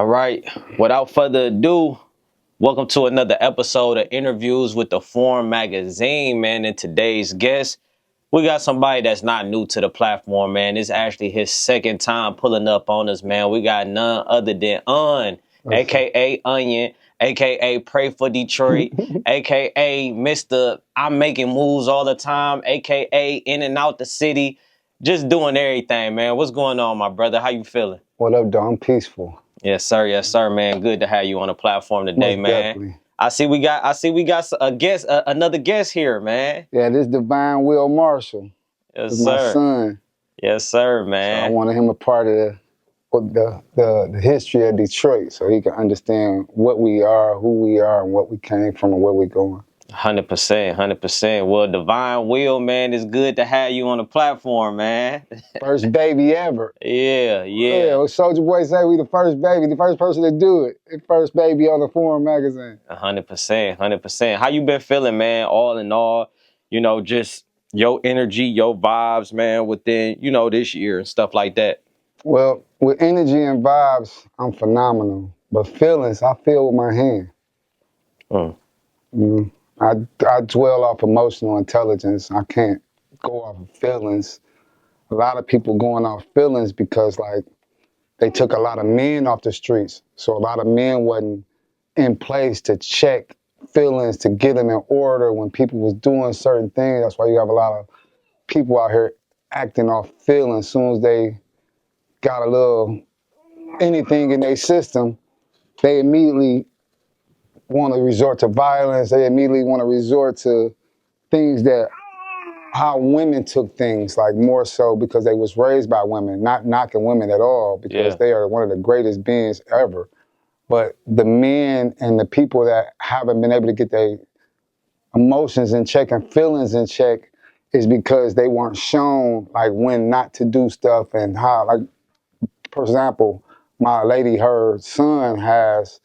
All right, without further ado, welcome to another episode of Interviews with the Forum Magazine, man. And today's guest, we got somebody that's not new to the platform, man. It's actually his second time pulling up on us, man. We got none other than a.k.a. Onion, a.k.a. Pray for Detroit, a.k.a. Mr. I'm making moves all the time, a.k.a. in and out the city, just doing everything, man. What's going on, my brother? How you feeling? What up, dog? I'm peaceful. Yes, sir, man. Good to have you on the platform today, Most man. definitely. I see we got a guest, another guest here, man. Yeah, this Divine Will Marshall Yes, is my sir. son. Yes, sir, So I man. wanted him a part of the history of Detroit so he can understand what we are, who we are, and what we came from and where we're going. 100%, 100%. Well, Divine Will, man, it's good to have you on the platform, man. First baby ever. Yeah. Yeah, what Soulja Boy say we the first baby, the first person to do it. The first baby on the Forum magazine. 100%, 100%. How you been feeling, man? All in all, just your energy, your vibes, man, within, this year and stuff like that. Well, with energy and vibes, I'm phenomenal. But feelings, I feel with my hand. Mm. Mm. I dwell off emotional intelligence. I can't go off of feelings. A lot of people going off feelings because like they took a lot of men off the streets. So a lot of men wasn't in place to check feelings to get them in order when people was doing certain things. That's why you have a lot of people out here acting off feelings. As soon as they got a little anything in their system, they immediately want to resort to violence. They immediately want to resort to things that how women took things, like more so because they was raised by women, not knocking women at all, because they are one of the greatest beings ever. But the men and the people that haven't been able to get their emotions in check and feelings in check is because they weren't shown like when not to do stuff and how, like, for example, my lady, her son has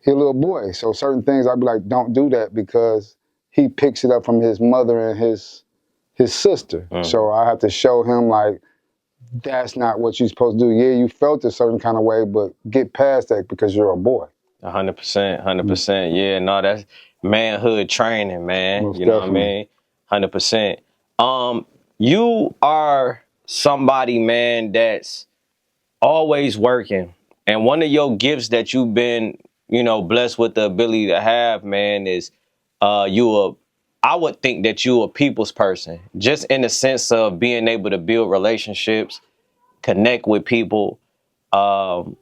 a little boy. So certain things I'd be like, don't do that because he picks it up from his mother and his sister. Mm. So I have to show him like, that's not what you're supposed to do. Yeah, you felt a certain kind of way, but get past that because you're a boy. 100%, 100%. Yeah, no, that's manhood training, man. Most You know definitely. what I mean? 100%. You are somebody, man, that's always working. And one of your gifts that you've been, blessed with the ability to have, man, is I would think that you a people's person, just in the sense of being able to build relationships, connect with people, all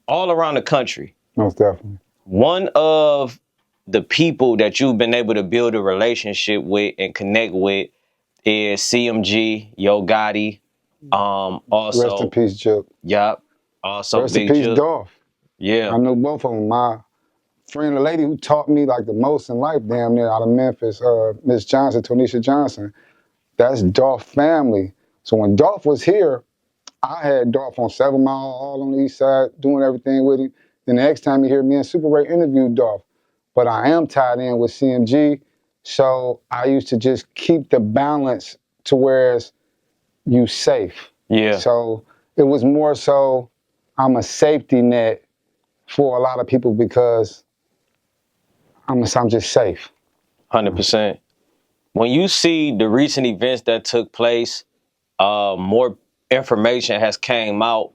around the country. Most definitely. One of the people that you've been able to build a relationship with and connect with is CMG, Yo Gotti. Also, Rest in peace, Jook. Yup. Also, Rest in Big peace, Jook. Dolph. Yeah. I know both of them. My friend, the lady who taught me like the most in life, damn near out of Memphis, Miss Johnson, Tonisha Johnson. That's Dolph family. So when Dolph was here, I had Dolph on 7 Mile, all on the east side, doing everything with him. Then the next time you hear me and Super Ray interviewed Dolph. But I am tied in with CMG, so I used to just keep the balance to where you safe. Yeah. So it was more so I'm a safety net for a lot of people because I'm just safe. 100%. When you see the recent events that took place, more information has came out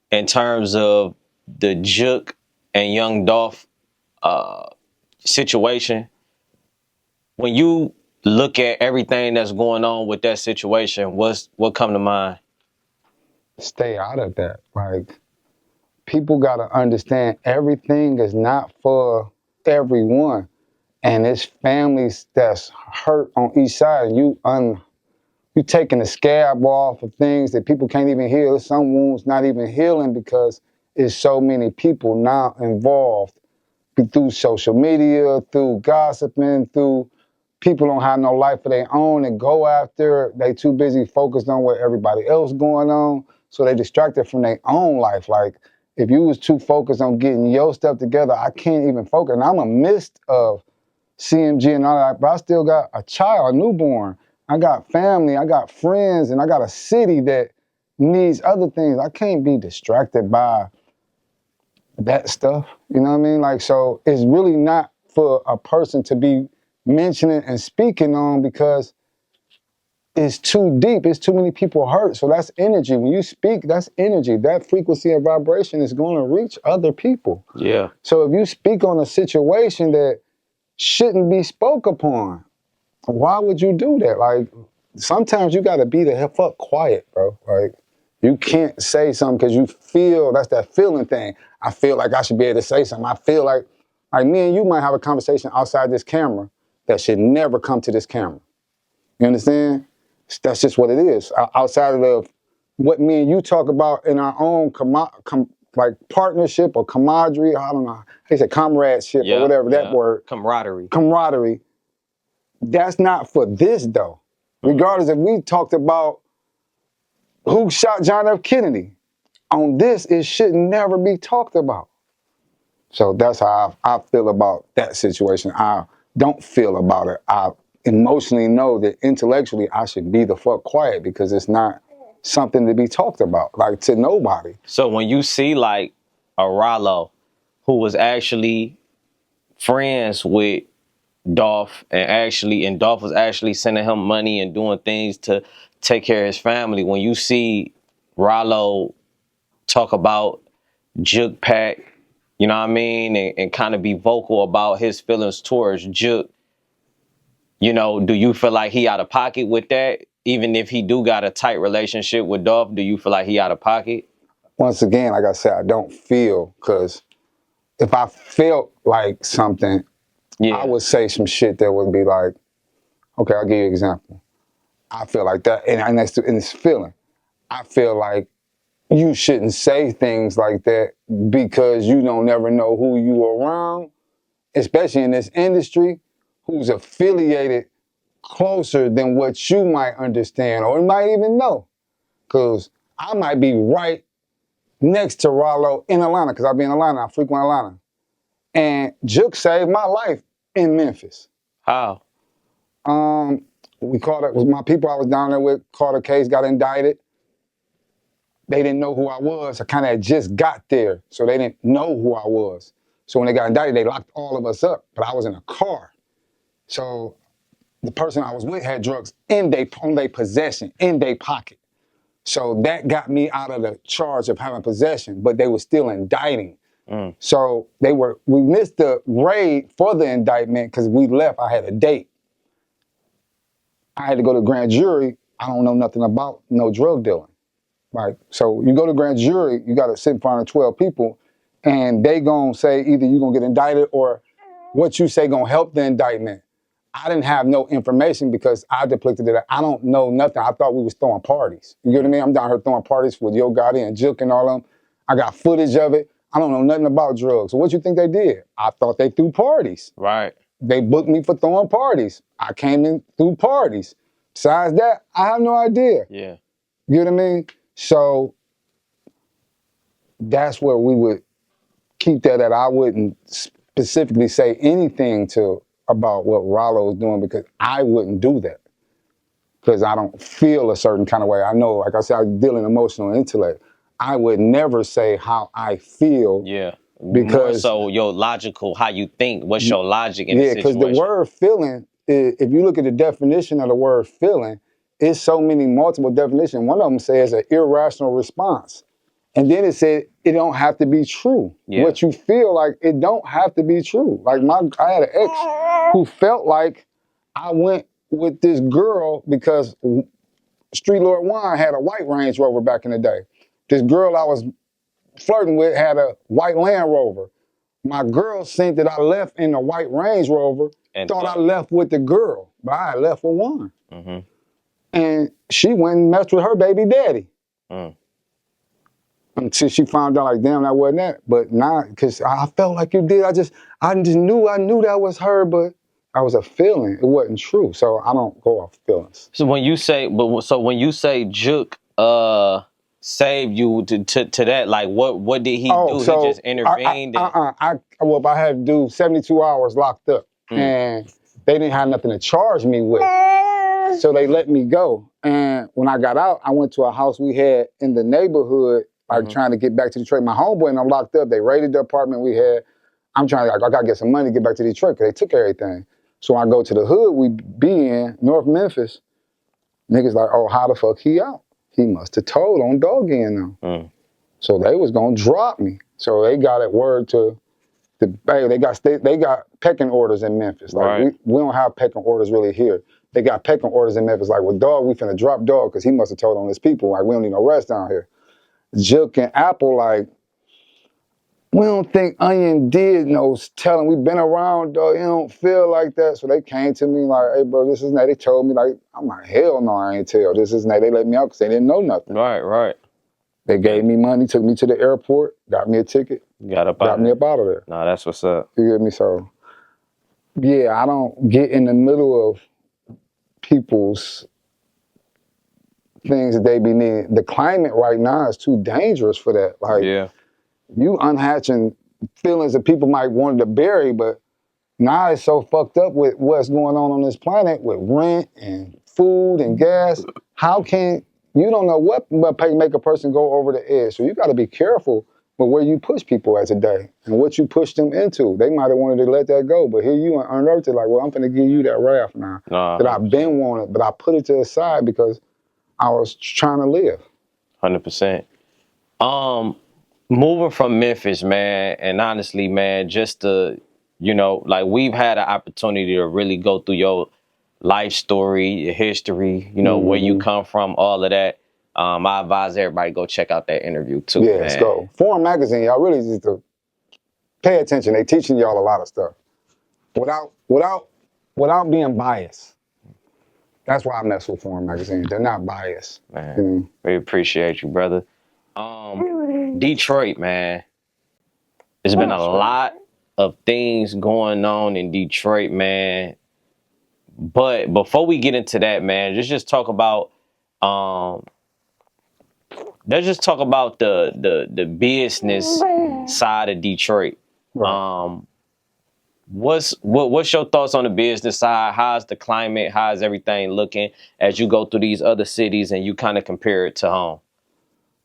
in terms of the Jook and Young Dolph situation. When you look at everything that's going on with that situation, what come to mind? Stay out of that. Like, people got to understand everything is not for everyone. And it's families that's hurt on each side. You taking the scab off of things that people can't even heal. Some wounds not even healing because there's so many people now involved through social media, through gossiping, through people don't have no life of their own and go after. They too busy focused on what everybody else going on. So they distracted from their own life. Like, if you was too focused on getting your stuff together, I can't even focus. And I'm a mist of CMG and all that, but I still got a child, a newborn. I got family, I got friends, and I got a city that needs other things. I can't be distracted by that stuff. You know what I mean? Like, so it's really not for a person to be mentioning and speaking on because it's too deep. It's too many people hurt. So that's energy. When you speak, that's energy. That frequency and vibration is going to reach other people. Yeah. So if you speak on a situation that shouldn't be spoke upon, why would you do that? Like, sometimes you got to be the fuck quiet, bro. Like, you can't say something because you feel, that's that feeling thing. I feel like I should be able to say something. I feel like me and you might have a conversation outside this camera that should never come to this camera. You understand? That's just what it is. Outside of what me and you talk about in our own like partnership or camaraderie, I don't know, they say comradeship or whatever that word. Camaraderie. Camaraderie. That's not for this though. Regardless if we talked about who shot John F. Kennedy, on this it should never be talked about. So that's how I feel about that situation. I don't feel about it. I emotionally know that intellectually I should be the fuck quiet because it's not something to be talked about, like to nobody. So when you see like a Rollo who was actually friends with Dolph and Dolph was actually sending him money and doing things to take care of his family. When you see Rollo talk about Jook Pack, you know what I mean, and kind of be vocal about his feelings towards Jook, you know, do you feel like he out of pocket with that? Even if he do got a tight relationship with Dolph, do you feel like he out of pocket? Once again, like I said, I don't feel, because if I felt like something, I would say some shit that would be like, okay, I'll give you an example. I feel like that, and it's feeling. I feel like you shouldn't say things like that because you don't never know who you around, especially in this industry, who's affiliated closer than what you might understand or might even know. Because I might be right next to Rollo in Atlanta, because I be in Atlanta, I frequent Atlanta. And Jook saved my life in Memphis. How? We caught it, my people I was down there with caught a case, got indicted. They didn't know who I was. I kind of just got there, so they didn't know who I was. So when they got indicted, they locked all of us up, but I was in a car. So the person I was with had drugs on their possession, in their pocket. So that got me out of the charge of having possession, but they were still indicting. So we missed the raid for the indictment because we left. I had a date. I had to go to grand jury. I don't know nothing about no drug dealing. Right. So you go to grand jury, you got to sit in front of 12 people, and they gonna say either you gonna get indicted or what you say gonna help the indictment. I didn't have no information because I depicted it. I don't know nothing. I thought we was throwing parties. You get what I mean? I'm down here throwing parties with Yo Gotti and Jook and all of them. I got footage of it. I don't know nothing about drugs. So what you think they did? I thought they threw parties. Right. They booked me for throwing parties. I came in through parties. Besides that, I have no idea. Yeah. You know what I mean? So that's where we would keep that at. I wouldn't specifically say anything about what Rollo is doing because I wouldn't do that. Because I don't feel a certain kind of way. I know, like I said, I deal in emotional intellect. I would never say how I feel. Yeah. Because more so your logical, how you think, what's your logic in the situation? because the word feeling, if you look at the definition of the word feeling, it's so many multiple definitions. One of them says an irrational response. And then it said it don't have to be true. Yeah. What you feel like, it don't have to be true. Like I had an ex who felt like I went with this girl because Street Lord Juan had a white Range Rover back in the day. This girl I was flirting with had a white Land Rover. My girl seen that I left in the white Range Rover and thought I left with the girl, but I had left with Juan. Mm-hmm. And she went and messed with her baby daddy. Until she found out, like, damn, that wasn't that. But now, because I felt like you did. I just knew that was her, but I was a feeling. It wasn't true. So I don't go off feelings. So when you say, Jook saved you to that, like what did he do? So he just intervened? Well, I had to do 72 hours locked up. And they didn't have nothing to charge me with. So they let me go. And when I got out, I went to a house we had in the neighborhood like trying to get back to Detroit. My homeboy and I'm locked up. They raided the apartment we had. I'm trying to, like, I gotta get some money to get back to Detroit because they took everything. So when I go to the hood we be in, North Memphis, niggas like, oh, how the fuck he out? He must have told on Doggy and them. So they was gonna drop me. So they got it word to hey, they got pecking orders in Memphis. Like we don't have pecking orders really here. They got pecking orders in Memphis. Like, well, Dog, we finna drop Dog because he must have told on his people. Like, we don't need no rest down here. Jook and Apple, like, we don't think Onion did no telling. We've been around, Dog. You don't feel like that. So they came to me like, hey, bro, this is that. They told me, like, I'm like, hell no, I ain't tell. This is that. They let me out because they didn't know nothing. Right. They gave me money, took me to the airport, got me a ticket, got me up out of there. Nah, that's what's up. You get me? So, yeah, I don't get in the middle of people's things that they be needing. The climate right now is too dangerous for that. Like, you unhatching feelings that people might want to bury, but now it's so fucked up with what's going on this planet with rent and food and gas. How can you don't know what make a person go over the edge? So you got to be careful with where you push people at today and what you push them into. They might have wanted to let that go, but here you unearthed it like, well, I'm going to give you that wrath now that I've been wanted, but I put it to the side because I was trying to live. 100%. Moving from Memphis, man, and honestly, man, just to, you know, like we've had an opportunity to really go through your life story, your history, you know, where you come from, all of that. I advise everybody go check out that interview too. Yeah, man. let's go. Foreign Magazine, y'all really need to pay attention. They teaching y'all a lot of stuff without being biased. That's why I mess with Foreign Magazine. They're not biased. Man, we appreciate you, brother. Detroit, man. There's been a lot of things going on in Detroit, man. But before we get into that, man, let's just talk about the business side of Detroit. Right. What's your thoughts on the business side? How's the climate? How's everything looking as you go through these other cities and you kind of compare it to home?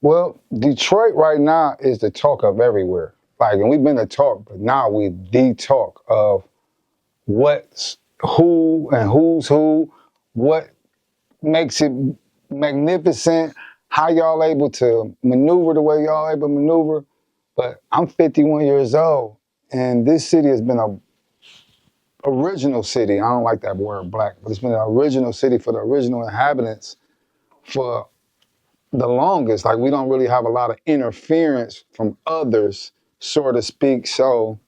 Well, Detroit right now is the talk of everywhere. Like, and we've been the talk, but now we the talk of what's who and who's who, what makes it magnificent, how y'all able to maneuver the way y'all able to maneuver. But I'm 51 years old, and this city has been a original city. I don't like that word black, but it's been an original city for the original inhabitants for the longest. Like, we don't really have a lot of interference from others, so to speak. So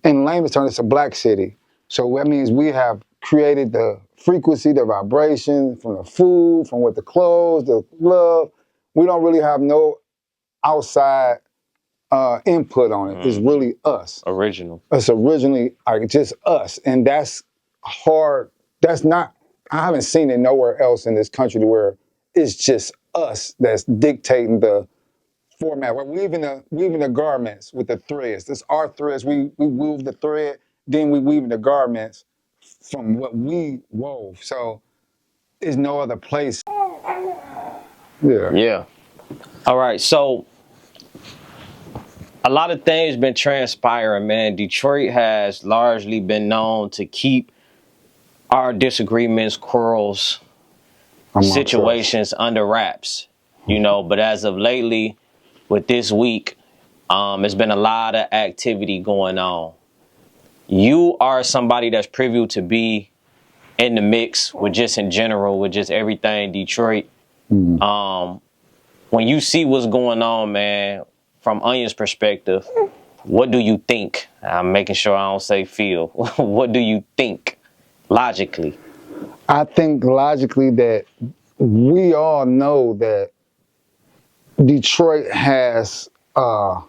in layman's terms, it's a black city. So that means we have created the frequency, the vibration from the food, from what the clothes, the love. We don't really have no outside input on it. It's really us. Original. It's originally like just us. And that's hard. That's not, I haven't seen it nowhere else in this country to where it's just us that's dictating the format. We're weaving the garments with the threads. This our threads. We weave the thread, then we weave the garments from what we wove. So there's no other place. Yeah. All right. So a lot of things been transpiring, man. Detroit has largely been known to keep our disagreements, quarrels, situations under wraps, you know, but as of lately, with this week, there's been a lot of activity going on. You are somebody that's privy to be in the mix with just in general, with just everything Detroit. When you see what's going on, man, from Onion's perspective, what do you think? I'm making sure I don't say feel. What do you think logically? I think logically that we all know that Detroit has a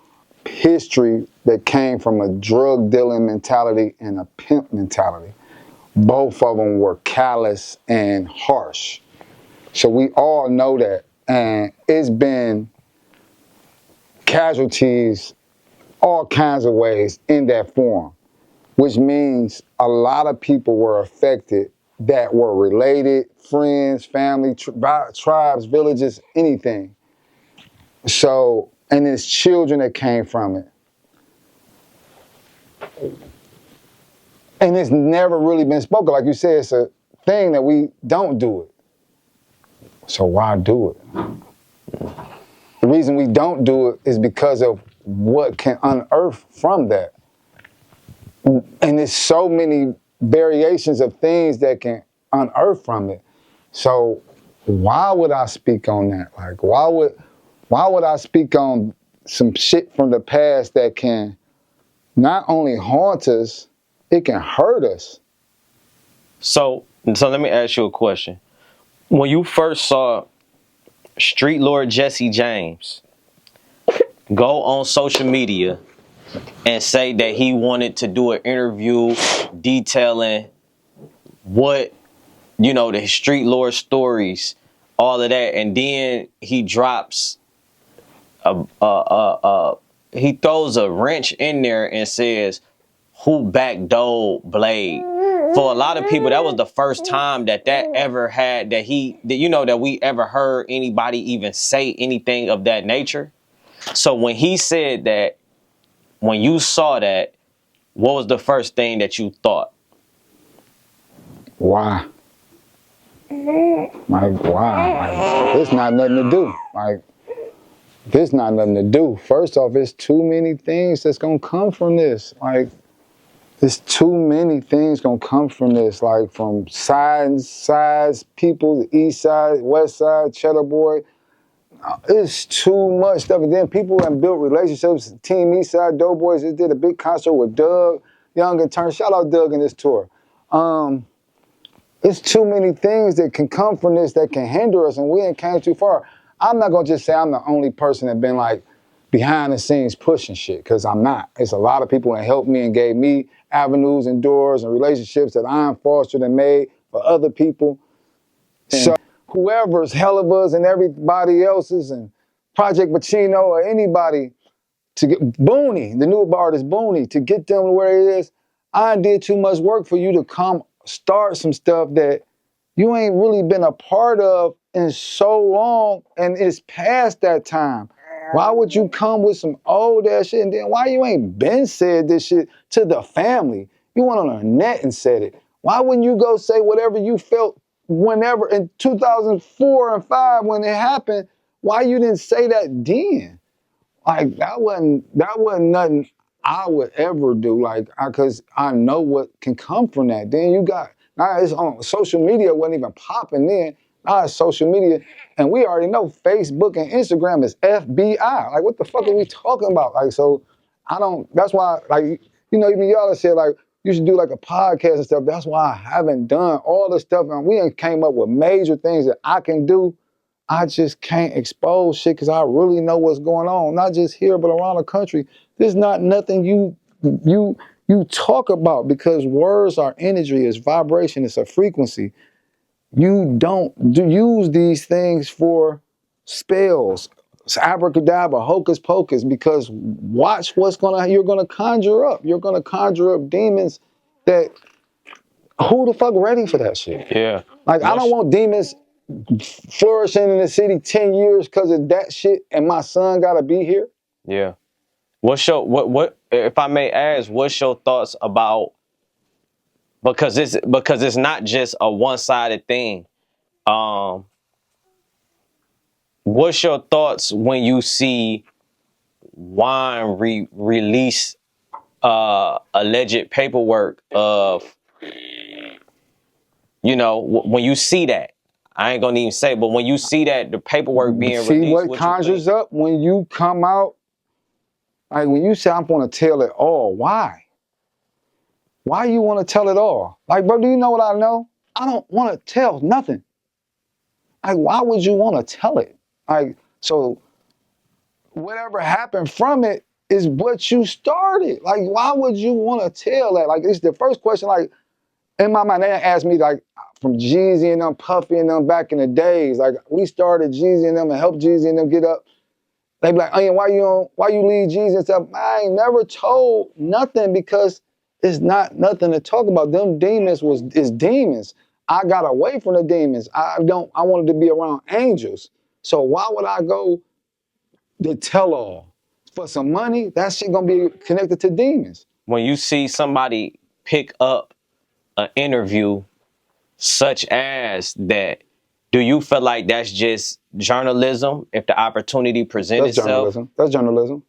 history that came from a drug dealing mentality and a pimp mentality. Both of them were callous and harsh. So we all know that. And it's been casualties all kinds of ways in that form, which means a lot of people were affected that were related, friends, family, tribes, villages, anything. So, and it's children that came from it. And it's never really been spoken. Like you said, it's a thing that we don't do it. So why do it? The reason we don't do it is because of what can unearth from that. And there's so many variations of things that can unearth from it. So why would I speak on that? Like, why would I speak on some shit from the past that can not only haunt us, it can hurt us? So let me ask you a question. When you first saw Street Lord Jesse James go on social media and say that he wanted to do an interview detailing what, the Street Lord stories, all of that, and then he drops he throws a wrench in there and says, "Who backdoored Blade?" For a lot of people, that was the first time that ever had that we ever heard anybody even say anything of that nature. So when he said that, when you saw that, what was the first thing that you thought? Why? Like, why? Like, it's not nothing to do. Like, there's not nothing to do. First off, it's too many things that's gonna come from this. Like, there's too many things gonna come from this. Like, from sides, people, the east side, west side, Cheddar Boy. It's too much stuff. And then people have built relationships. Team East Side Doughboys just did a big concert with Doug Young and Turn. Shout out Doug in this tour. It's too many things that can come from this that can hinder us, and we ain't came too far. I'm not gonna just say I'm the only person that been like behind the scenes pushing shit, because I'm not. It's a lot of people that helped me and gave me avenues and doors and relationships that I'm fostered and made for other people. So whoever's hell of us and everybody else's and Project Pacino or anybody to get Booney, the new artist Booney, to get them to where it is, I did too much work for you to come start some stuff that you ain't really been a part of in so long, and it's past that time. Why would you come with some old ass shit, and then why you ain't been said this shit to the family? You went on the net and said it. Why wouldn't you go say whatever you felt whenever in 2004 and 5 when it happened? Why you didn't say that then? Like that wasn't nothing I would ever do. Like, cause I know what can come from that. Then you got now it's on social media wasn't even popping then. Now it's social media, and we already know Facebook and Instagram is FBI. Like, what the fuck are we talking about? Like, so I don't. That's why, like, even y'all have said like you should do like a podcast and stuff. That's why I haven't done all the stuff, and we ain't came up with major things that I can do. I just can't expose shit because I really know what's going on, not just here but around the country. There's not nothing you talk about, because words are energy, it's vibration, it's a frequency. You don't use these things for spells, it's abracadabra, hocus pocus, because watch you're gonna conjure up. You're gonna conjure up demons that who the fuck ready for that shit? Yeah. Like, I don't want demons flourishing in the city 10 years because of that shit, and my son gotta be here. Yeah. What if I may ask, what's your thoughts about, because it's not just a one-sided thing. What's your thoughts when you see Wine release alleged paperwork of, when you see that, I ain't gonna even say, but when you see that the paperwork being See released, what conjures up when you come out. Like, when you say I'm gonna tell it all, why? Why you want to tell it all? Like, bro, do you know what I know? I don't want to tell nothing. Like, why would you want to tell it? Like, so whatever happened from it is what you started. Like, why would you want to tell that? Like, it's the first question. Like, in my mind, they asked me, like, from Jeezy and them, Puffy and them back in the days. Like, we started Jeezy and them and helped Jeezy and them get up. They be like, why you leave Jeezy and stuff? I ain't never told nothing, because it's not nothing to talk about. Them demons is demons. I got away from the demons. I wanted to be around angels. So why would I go the tell-all. For some money, that shit gonna be connected to demons. When you see somebody pick up an interview such as that, do you feel like that's just journalism if the opportunity presents That's itself? journalism. That's journalism.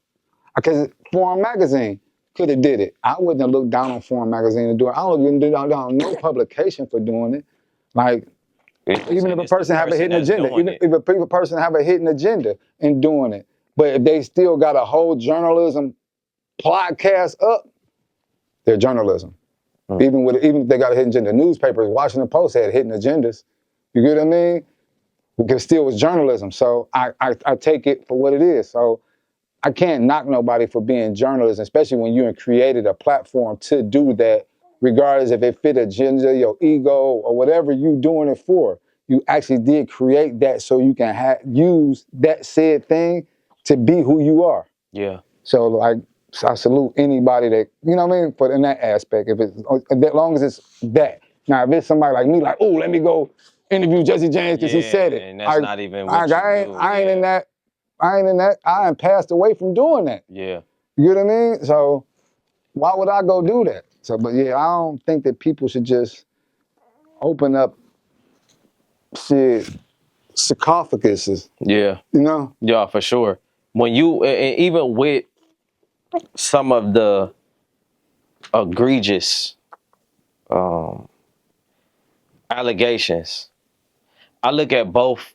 Because Foreign Magazine could have did it. I wouldn't have looked down on Foreign Magazine to do it. I don't even do down no publication for doing it. Like, even if a person have a hidden agenda, even if a person have a hidden agenda in doing it, but if they still got a whole journalism podcast up, they're journalism. Even if they got a hidden agenda, newspapers, Washington Post had hidden agendas. You get what I mean? Because still was journalism. So I take it for what it is. So I can't knock nobody for being journalists, especially when you created a platform to do that, regardless if it fit agenda, your ego, or whatever you doing it for. You actually did create that so you can use that said thing to be who you are. Yeah. So like, I salute anybody that, you know what I mean, for in that aspect. If it's as long as it's that. Now if it's somebody like me, like, oh, let me go interview Jesse James because he said it. And that's not even what I ain't in that. I ain't in that. I am passed away from doing that. Yeah. You know what I mean? So why would I go do that? So, but yeah, I don't think that people should just open up shit, sarcophaguses. Yeah. You know? Yeah, for sure. When you, even with some of the egregious allegations, I look at both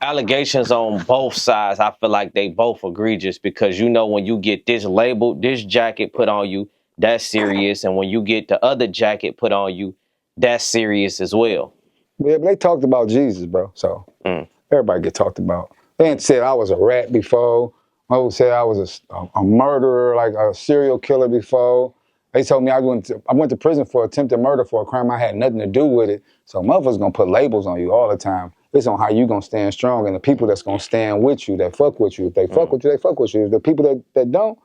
allegations on both sides. I feel like they both egregious because, you know, when you get this label, this jacket put on you, that's serious. And when you get the other jacket put on you, that's serious as well. Yeah, but they talked about Jesus, bro. So everybody get talked about. They ain't said I was a rat before. They said I was a murderer, like a serial killer before. They told me I went to prison for attempted murder for a crime I had nothing to do with it. So motherfuckers gonna put labels on you all the time. It's on how you gonna stand strong and the people that's gonna stand with you, that fuck with you. If they fuck with you, they fuck with you. If the people that don't,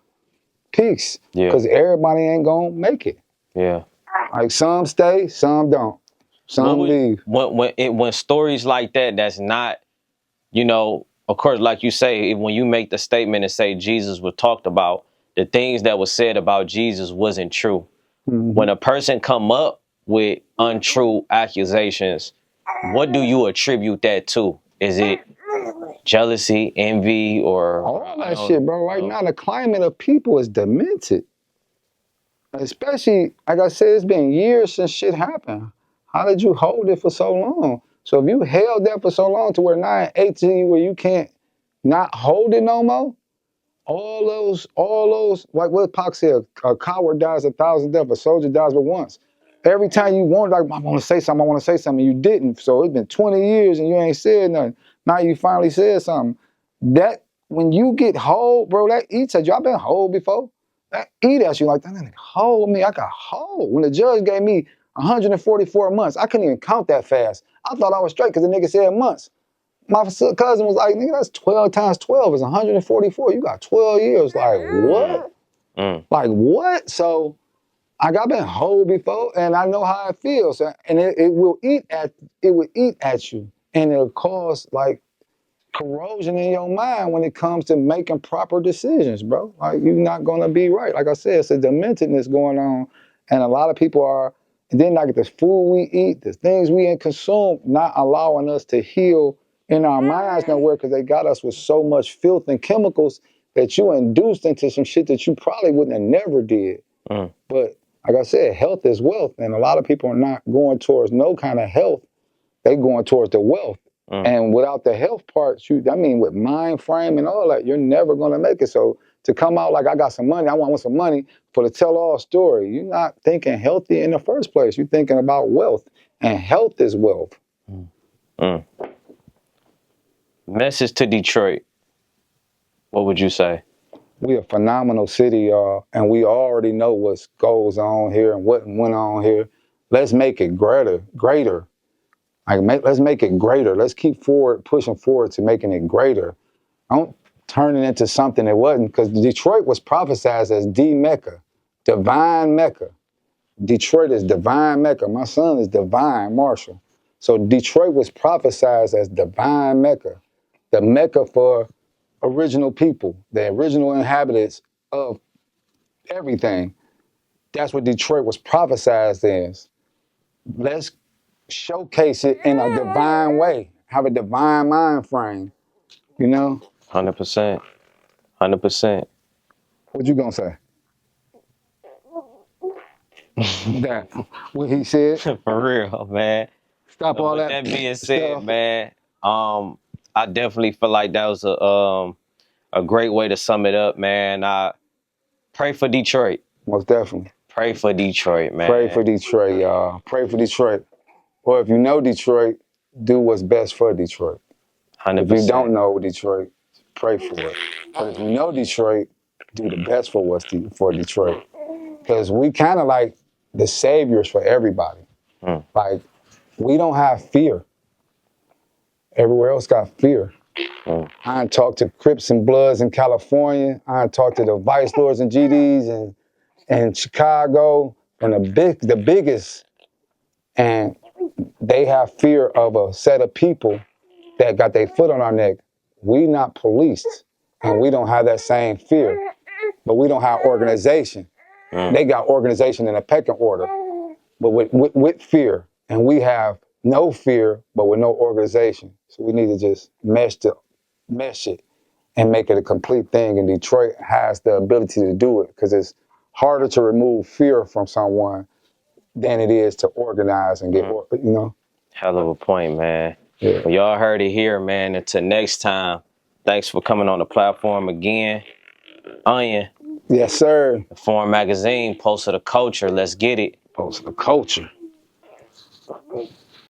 peace. Yeah. Because everybody ain't gonna make it. Yeah. Like some stay, some don't. Some leave. When stories like that, that's not, you know, of course, like you say, when you make the statement and say Jesus was talked about, the things that was said about Jesus wasn't true. When a person come up with untrue accusations, what do you attribute that to? Is it jealousy, envy, or all that shit, bro? Right now, the climate of people is demented. Especially, like I said, it's been years since shit happened. How did you hold it for so long? So if you held that for so long to where 9, 18, where you can't not hold it no more, all those, like what Pac said, a coward dies 1,000 deaths, a soldier dies but once. Every time you want, like, I want to say something, you didn't. So it's been 20 years and you ain't said nothing. Now you finally said something. That, when you get hold, bro, that eats at you. I've been hold before. That eat at you like, that nigga hold me. I got hold. When the judge gave me 144 months, I couldn't even count that fast. I thought I was straight because the nigga said months. My cousin was like, nigga, that's 12 times 12 is 144. You got 12 years. Like, what? Like, what? So, I've been whole before, and I know how it feels. And it will eat at you, and it'll cause like corrosion in your mind when it comes to making proper decisions, bro. Like, you're not gonna be right. Like I said, it's a dementedness going on, and a lot of people are. And then like the food we eat, the things we consume, not allowing us to heal in our minds nowhere because they got us with so much filth and chemicals that you induced into some shit that you probably wouldn't have never did. But like I said, health is wealth, and a lot of people are not going towards no kind of health. They going towards the wealth. And without the health part, with mind frame and all that, you're never gonna make it. So to come out like I got some money, I want some money for the tell-all story, you're not thinking healthy in the first place. You're thinking about wealth, and health is wealth. Message to Detroit. What would you say? We a phenomenal city, y'all, and we already know what goes on here and what went on here. Let's make it greater. Let's make it greater. Let's keep pushing forward to making it greater. Don't turn it into something it wasn't, because Detroit was prophesied as the Mecca, divine Mecca. Detroit is divine Mecca. My son is divine Marshall. So Detroit was prophesied as divine Mecca, the Mecca for original people, the original inhabitants of everything. That's what Detroit was prophesized as. Let's showcase it in a divine way, have a divine mind frame, you know? 100%. 100%. What you gonna say? That what he said? For real, man. Stop So all with that that being said, stuff. man, I definitely feel like that was a great way to sum it up, man. I pray for Detroit. Most definitely. Pray for Detroit, Pray man. for Detroit, y'all. Pray for Detroit. Or if you know Detroit, do what's best for Detroit. If you 100%. don't know Detroit, pray for it. But if you know Detroit, do the best for for Detroit. Because we kind of like the saviors for everybody. Mm. Like, we don't have fear. Everywhere else got fear. Mm. I talked to Crips and Bloods in California. I talked to the Vice Lords and GDs in Chicago, and the biggest, and they have fear of a set of people that got their foot on our neck. We not policed, and we don't have that same fear, but we don't have organization. Mm. They got organization in a pecking order, but with fear, and we have no fear, but with no organization. So we need to just mesh it and make it a complete thing. And Detroit has the ability to do it because it's harder to remove fear from someone than it is to organize and get, you know? Hell of a point, man. Yeah. Well, y'all heard it here, man. Until next time, thanks for coming on the platform again. Onion, Yes, sir. the Foreign Magazine, Pulse of the Culture. Let's get it. Post the culture.